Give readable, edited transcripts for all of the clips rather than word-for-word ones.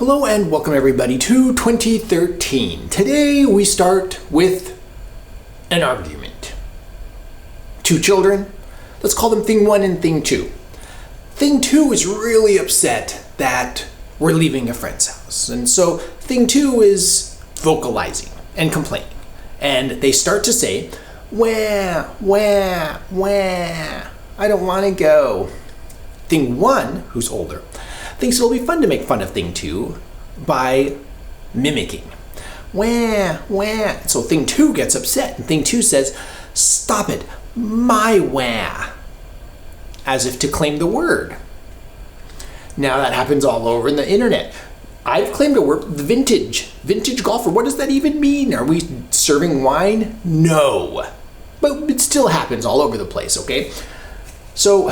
Hello and welcome everybody to 2013. Today we start with an argument. Two children, let's call them thing one and thing two. Thing two is really upset that we're leaving a friend's house. And so thing two is vocalizing and complaining. And they start to say, wah, wah, wah, I don't want to go. Thing one, who's older, thinks it'll be fun to make fun of thing two by mimicking. Wah, wah. So thing two gets upset and thing two says, stop it, my wah, as if to claim the word. Now that happens all over in the internet. I've claimed a word, vintage golfer. What does that even mean? Are we serving wine? No. But it still happens all over the place, okay? So,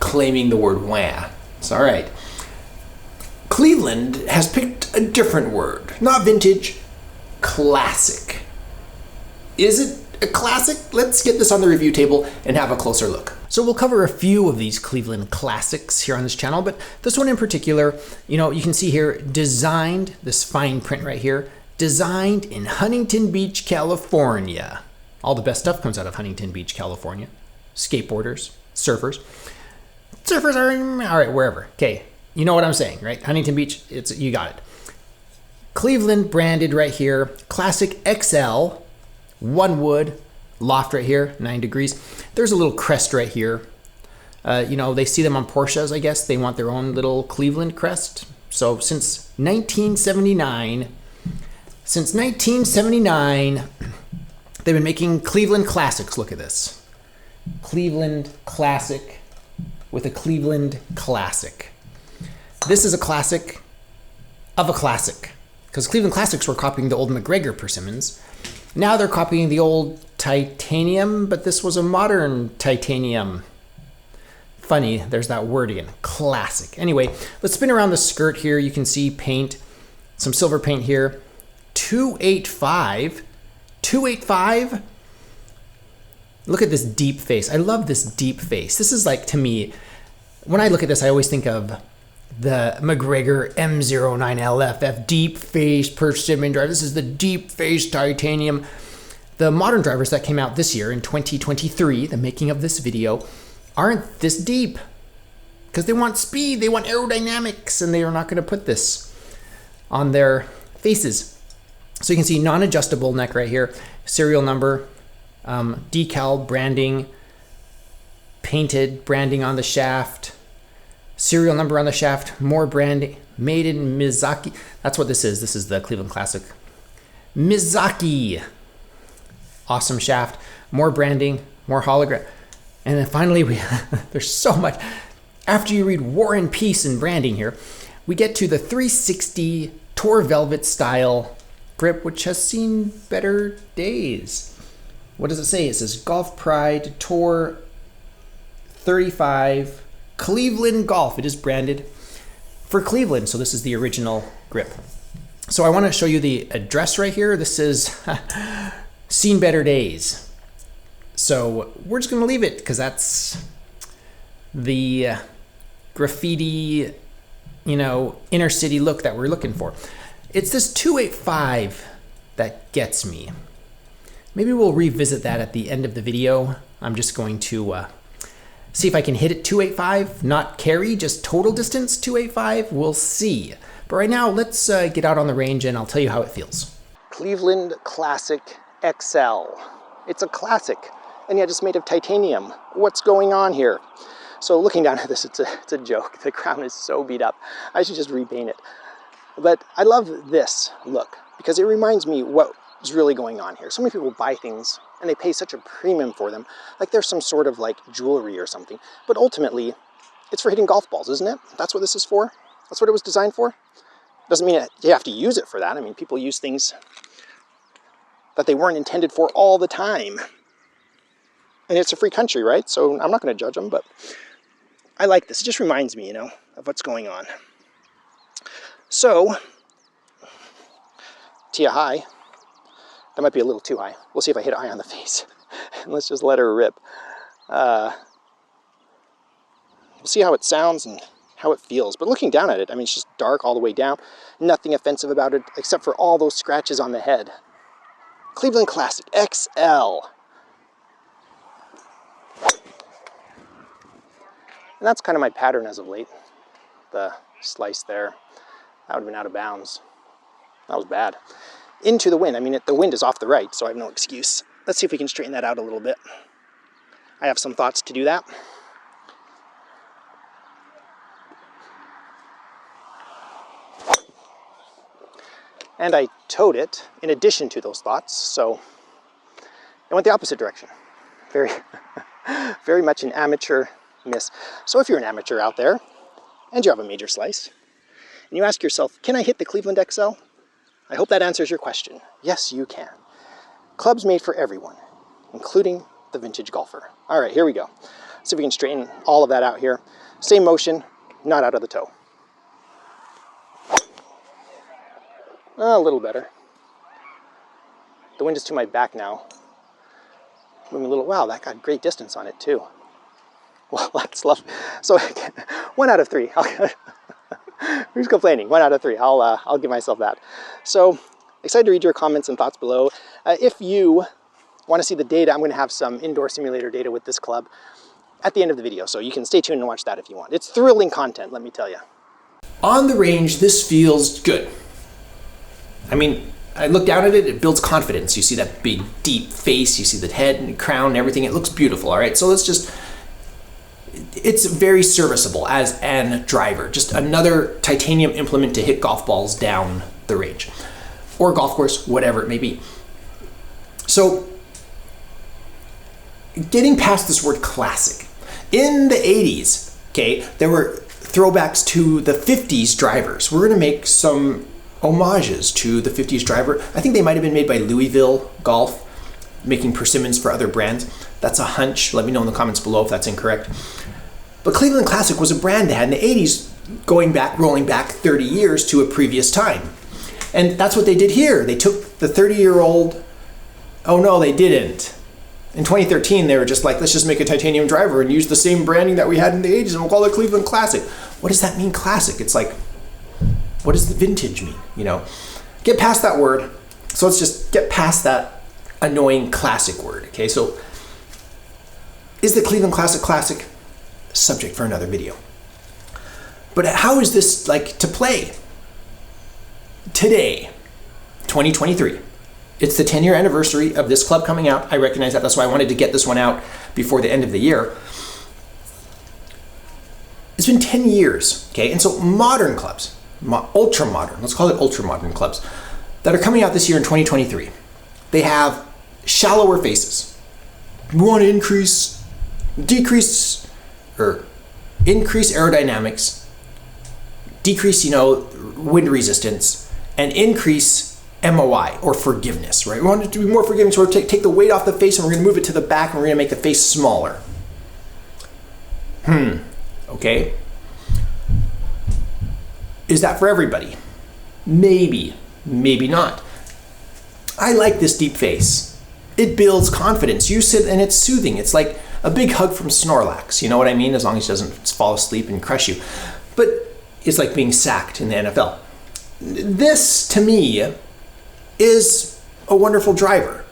claiming the word wah. It's all right. Cleveland has picked a different word. Not vintage, classic. Is it a classic? Let's get this on the review table and have a closer look. So we'll cover a few of these Cleveland classics here on this channel, but this one in particular, you can see here, designed, this fine print right here, designed in Huntington Beach, California. All the best stuff comes out of Huntington Beach, California. Skateboarders, surfers. Surfers are, all right, wherever. Okay, you know what I'm saying, right? Huntington Beach, you got it. Cleveland branded right here, Classic XL, one wood, loft right here, 9 degrees. There's a little crest right here. They see them on Porsches, I guess. They want their own little Cleveland crest. So since 1979, they've been making Cleveland classics. Look at this. Cleveland classic with a Cleveland classic. This is a classic of a classic, because Cleveland classics were copying the old McGregor persimmons. Now they're copying the old titanium, but this was a modern titanium. Funny, there's that word again, classic. Anyway, let's spin around the skirt here. You can see paint, some silver paint here. 285. Look at this deep face. I love this deep face. This is like, to me, when I look at this, I always think of the McGregor M09LFF deep face persimmon driver. This is the deep face titanium. The modern drivers that came out this year in 2023, the making of this video, aren't this deep because they want speed, they want aerodynamics, and they are not going to put this on their faces. So you can see non-adjustable neck right here, serial number, decal branding, painted branding on the shaft, serial number on the shaft, more branding, made in Miyazaki. That's what this is. This is the Cleveland Classic. Miyazaki. Awesome shaft, more branding, more hologram. And then finally, there's so much. After you read War and Peace and branding here, we get to the 360 Tour Velvet style grip, which has seen better days. What does it say? It says Golf Pride Tour 35 Cleveland Golf. It is branded for Cleveland. So this is the original grip. So I want to show you the address right here. This is seen better days. So we're just going to leave it because that's the graffiti, inner city look that we're looking for. It's this 285 that gets me. Maybe we'll revisit that at the end of the video. I'm just going to see if I can hit it 285, not carry, just total distance 285. We'll see. But right now, let's get out on the range and I'll tell you how it feels. Cleveland Classic XL. It's a classic, and yet it's made of titanium. What's going on here? So looking down at this, it's a joke. The crown is so beat up. I should just repaint it. But I love this look because it reminds me what is really going on here. So many people buy things and they pay such a premium for them, like they're some sort of like jewelry or something. But ultimately, it's for hitting golf balls, isn't it? That's what this is for. That's what it was designed for. Doesn't mean you have to use it for that. I mean, people use things that they weren't intended for all the time. And it's a free country, right? So I'm not going to judge them, but I like this. It just reminds me, of what's going on. So, tee a high. That might be a little too high. We'll see if I hit a high on the face. Let's just let her rip. We'll see how it sounds and how it feels. But looking down at it, I mean, it's just dark all the way down. Nothing offensive about it except for all those scratches on the head. Cleveland Classic XL. And that's kind of my pattern as of late. The slice there, that would have been out of bounds. That was bad. Into the wind. I mean, the wind is off the right, so I have no excuse. Let's see if we can straighten that out a little bit. I have some thoughts to do that. And I towed it in addition to those thoughts, so it went the opposite direction. Very, very much an amateur miss. So if you're an amateur out there and you have a major slice and you ask yourself, can I hit the Cleveland XL? I hope that answers your question. Yes, you can. Clubs made for everyone, including the vintage golfer. All right, here we go. See if we can straighten all of that out here. Same motion, not out of the toe. A little better. The wind is to my back now. Moving a little, wow, that got great distance on it too. Well, that's lovely. So 1 out of 3. Who's complaining? 1 out of 3. I'll give myself that. So excited to read your comments and thoughts below. If you want to see the data, I'm going to have some indoor simulator data with this club at the end of the video. So you can stay tuned and watch that if you want. It's thrilling content, let me tell you. On the range, this feels good. I mean, I look down at it, it builds confidence. You see that big, deep face, you see the head and crown and everything. It looks beautiful, all right? So it's very serviceable as an driver. Just another titanium implement to hit golf balls down the range. Or golf course, whatever it may be. So, getting past this word classic. In the 80s, okay, there were throwbacks to the 50s drivers. We're gonna make some homages to the 50s driver. I think they might have been made by Louisville Golf, making persimmons for other brands. That's a hunch. Let me know in the comments below if that's incorrect. But Cleveland Classic was a brand they had in the 80s, rolling back 30 years to a previous time. And that's what they did here. They took the 30-year-old, oh no, they didn't. In 2013, they were just like, let's just make a titanium driver and use the same branding that we had in the 80s and we'll call it Cleveland Classic. What does that mean, classic? It's like, what does the vintage mean? You know, get past that word. So let's just get past that annoying classic word. Okay, so is the Cleveland Classic classic? Subject for another video. But how is this like to play? Today, 2023. It's the 10-year anniversary of this club coming out. I recognize that. That's why I wanted to get this one out before the end of the year. It's been 10 years, okay? And so modern clubs, ultra modern, let's call it ultra modern clubs, that are coming out this year in 2023, they have shallower faces. We want to increase aerodynamics, decrease, wind resistance, and increase MOI, or forgiveness, right? We want it to be more forgiving, so we're going to take the weight off the face and we're going to move it to the back and we're going to make the face smaller. Okay. Is that for everybody? Maybe, maybe not. I like this deep face. It builds confidence. You sit and it's soothing. It's like a big hug from Snorlax, you know what I mean? As long as he doesn't fall asleep and crush you. But it's like being sacked in the NFL. This, to me, is a wonderful driver.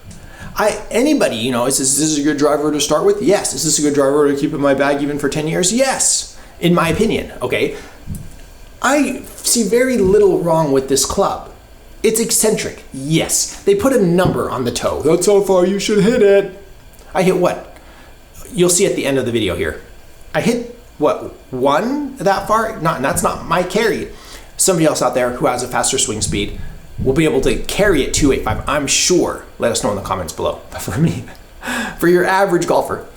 Anybody, is this a good driver to start with? Yes. Is this a good driver to keep in my bag even for 10 years? Yes, in my opinion, okay? I see very little wrong with this club. It's eccentric, yes. They put a number on the toe. That's how far you should hit it. I hit what? You'll see at the end of the video here. I hit, what, 1 that far? That's not my carry. Somebody else out there who has a faster swing speed will be able to carry it 285, I'm sure. Let us know in the comments below. But for me, for your average golfer,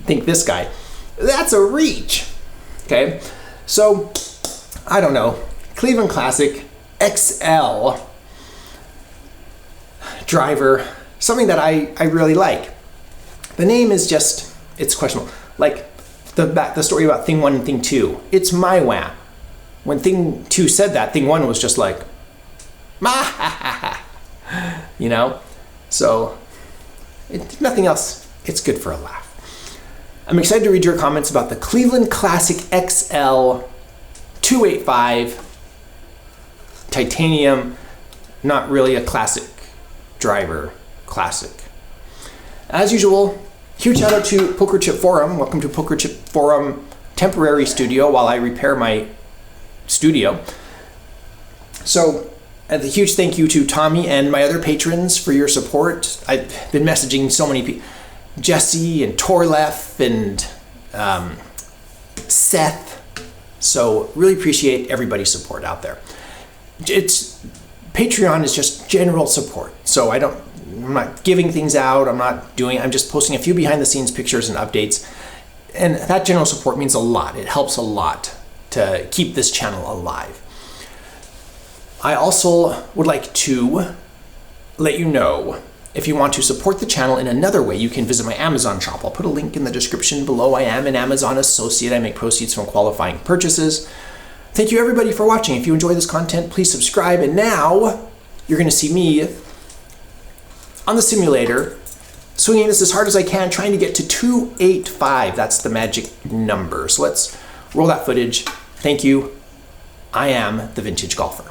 think this guy, that's a reach, okay? So, I don't know, Cleveland Classic XL driver, something that I really like. The name is just, it's questionable. Like the story about Thing 1 and Thing 2, it's my wham. When Thing 2 said that, Thing 1 was just like, So, if nothing else, it's good for a laugh. I'm excited to read your comments about the Cleveland Classic XL 285 titanium, not really a classic driver, classic. As usual, huge shout out to Poker Chip Forum. Welcome to Poker Chip Forum temporary studio while I repair my studio. So a huge thank you to Tommy and my other patrons for your support. I've been messaging so many people, Jesse and Torlef and Seth. So really appreciate everybody's support out there. Patreon is just general support. So I'm not giving things out. I'm just posting a few behind the scenes pictures and updates. And that general support means a lot. It helps a lot to keep this channel alive. I also would like to let you know, if you want to support the channel in another way, you can visit my Amazon shop. I'll put a link in the description below. I am an Amazon associate. I make proceeds from qualifying purchases. Thank you everybody for watching. If you enjoy this content, please subscribe. And now you're going to see me on the simulator, swinging this as hard as I can, trying to get to 285. That's the magic number. So let's roll that footage. Thank you. I am the Vintage Golfer.